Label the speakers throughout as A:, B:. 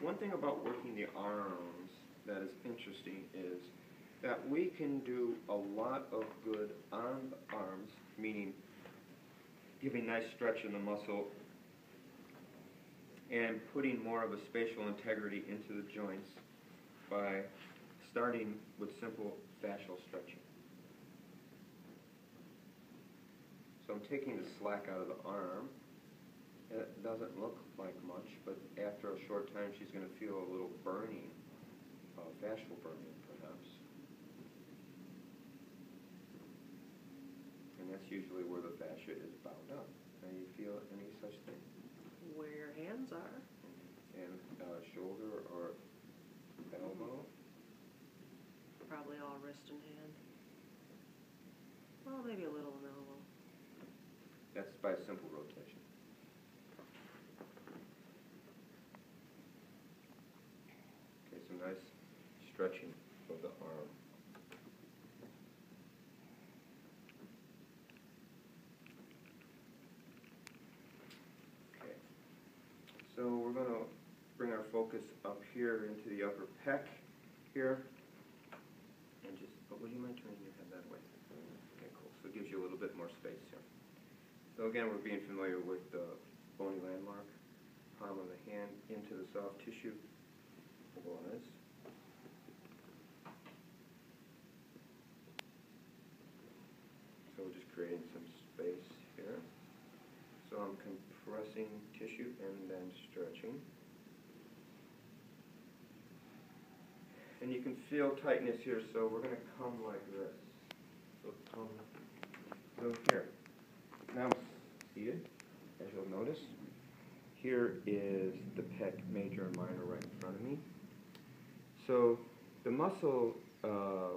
A: one thing about working the arms that is interesting is that we can do a lot of good on the arms, meaning giving nice stretch in the muscle and putting more of a spatial integrity into the joints by starting with simple fascial stretching. So I'm taking the slack out of the arm. It doesn't look like much, but after a short time she's going to feel a little burning, fascial burning perhaps. And that's usually where the fascia is bound up. Now you feel any such thing?
B: Where your hands are.
A: And shoulder or elbow?
B: Probably all wrist and hand. Well, maybe a little in the elbow.
A: That's by a simple rotation. Okay, some nice stretching of the arm. Okay, so we're going to bring our focus up here into the upper pec here. And just, but would you mind turning your head that way? Okay, cool. So it gives you a little bit more space here. So again, we're being familiar with the bony landmark, palm of the hand into the soft tissue was. So we're just creating some space here. So I'm compressing tissue and then stretching. And you can feel tightness here, so we're going to come like this. So come here. Now I'm seated, as you'll notice. Here is the pec major and minor right in front of me. So the muscle,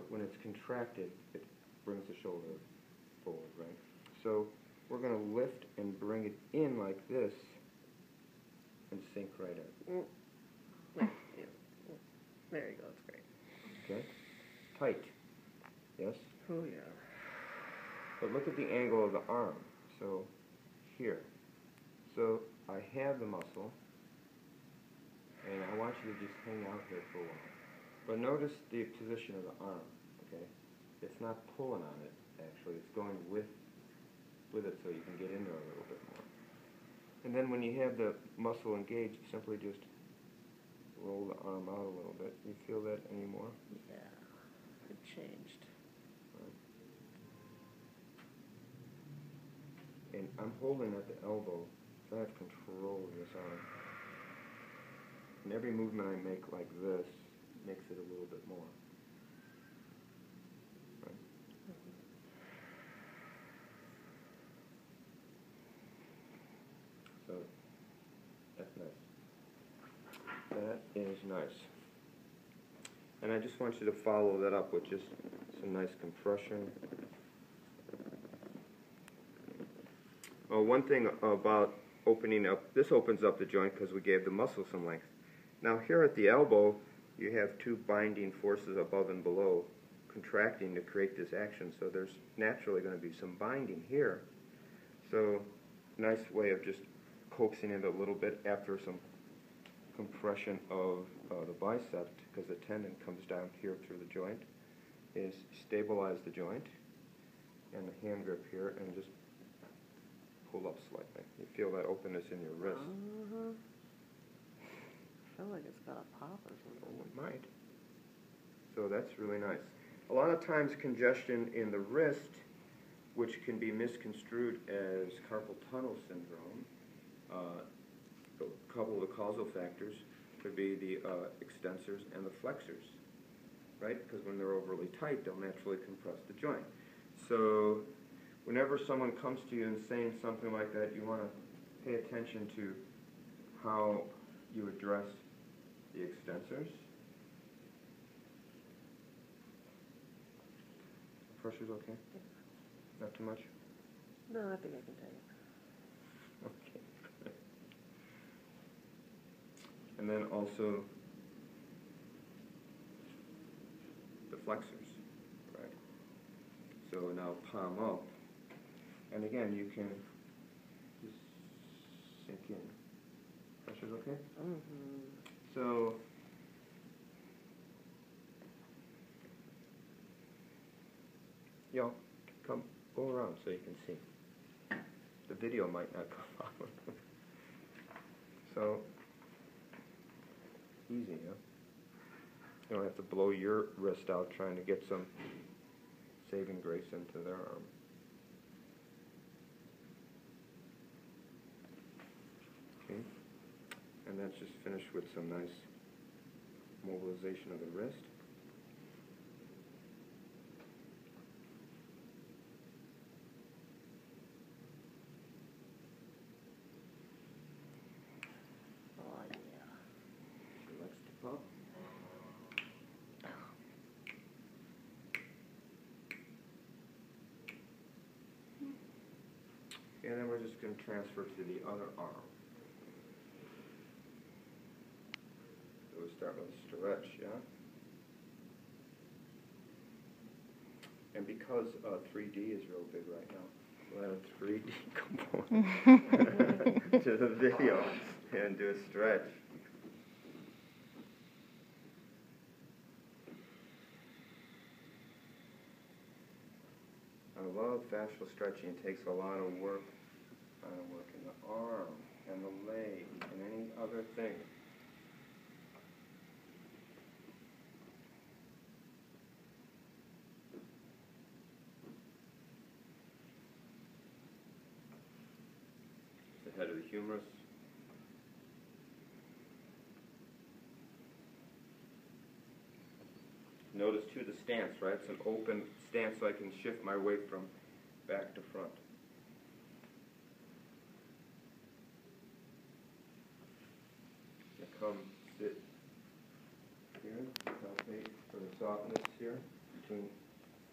A: when it's contracted, it brings the shoulder forward, right? So we're going to lift and bring it in like this and sink right in.
B: There you go, that's great.
A: Okay? Tight. Yes?
B: Oh, yeah.
A: But look at the angle of the arm. So here. So I have the muscle, and I want you to just hang out here for a while. But notice the position of the arm, okay? It's not pulling on it, actually. It's going with it so you can get in there a little bit more. And then when you have the muscle engaged, simply just roll the arm out a little bit. You feel that anymore?
B: Yeah, it changed.
A: And I'm holding at the elbow, so I have control of this arm. And every movement I make like this makes it a little bit more. Right? So, that's nice. That is nice. And I just want you to follow that up with just some nice compression. One thing about opening up, this opens up the joint because we gave the muscle some length. Now here at the elbow, you have two binding forces above and below contracting to create this action, so there's naturally going to be some binding here. So nice way of just coaxing it a little bit after some compression of the bicep, because the tendon comes down here through the joint, is stabilize the joint and the hand grip here and just pull up slightly. You feel that openness in your wrist.
B: I feel like it's got a pop or something.
A: Oh, it might. So that's really nice. A lot of times congestion in the wrist, which can be misconstrued as carpal tunnel syndrome, a couple of the causal factors could be the extensors and the flexors, right? Because when they're overly tight, they'll naturally compress the joint. So whenever someone comes to you and saying something like that, you want to pay attention to how you address the extensors. Pressure's okay? Not too much?
B: No, I think I can take it.
A: Okay. And then also the flexors, right? So now palm up. And again, you can just sink in. Pressure's okay?
B: Mm-hmm.
A: So Y'all come, go around so you can see. The video might not come out. So, easy, huh? You don't have to blow your wrist out trying to get some saving grace into their arm. Okay, and that's just finished with some nice mobilization of the wrist.
B: Oh, yeah.
A: She likes to pop. And then we're just going to transfer to the other arm. So we start with a stretch, yeah? And because 3D is real big right now, we'll add a 3D component to the video and do a stretch. I love fascial stretching. It takes a lot of work. Work in the arm and the leg and any other thing. The head of the humerus. Notice too the stance, right? It's an open stance so I can shift my weight from back to front. I come sit here, palpate for the softness here, between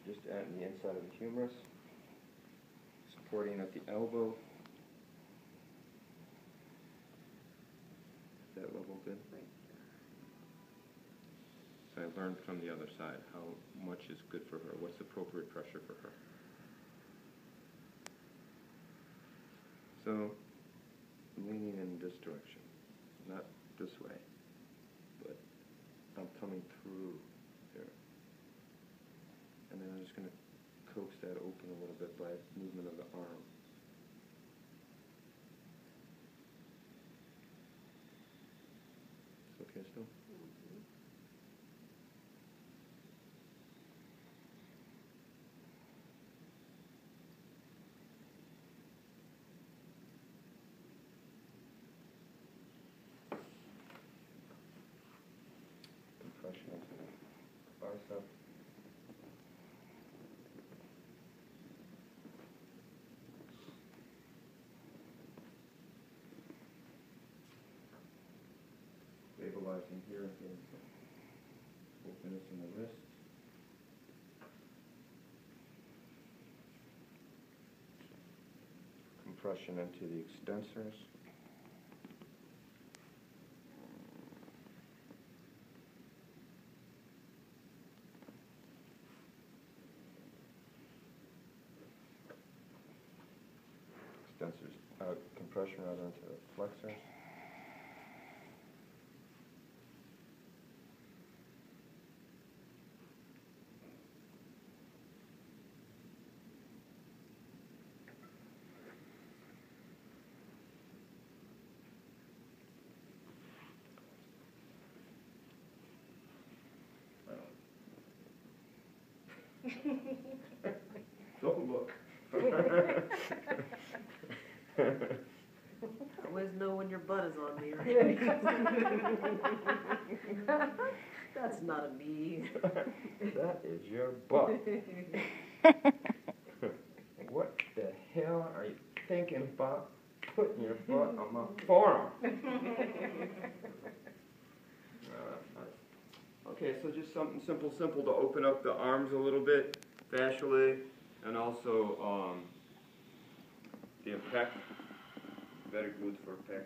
A: just at the inside of the humerus, supporting at the elbow. Is that level good? So I learned from the other side how much is good for her, what's appropriate pressure for her. So, leaning in this direction, not this way, but I'm coming through here. And then I'm just going to coax that open a little bit by movement of the arm. It's okay still? Compression into the bicep. Stabilizing here and getting some openness in the wrist. Compression into the extensors. Compression rather into the flexors. Don't look.
B: I always know when your butt is on me, right? That's not a me.
A: That is your butt. What the hell are you thinking about putting your butt on my forearm? Okay, so just something simple to open up the arms a little bit, fascially, and also the pec, very good for pec.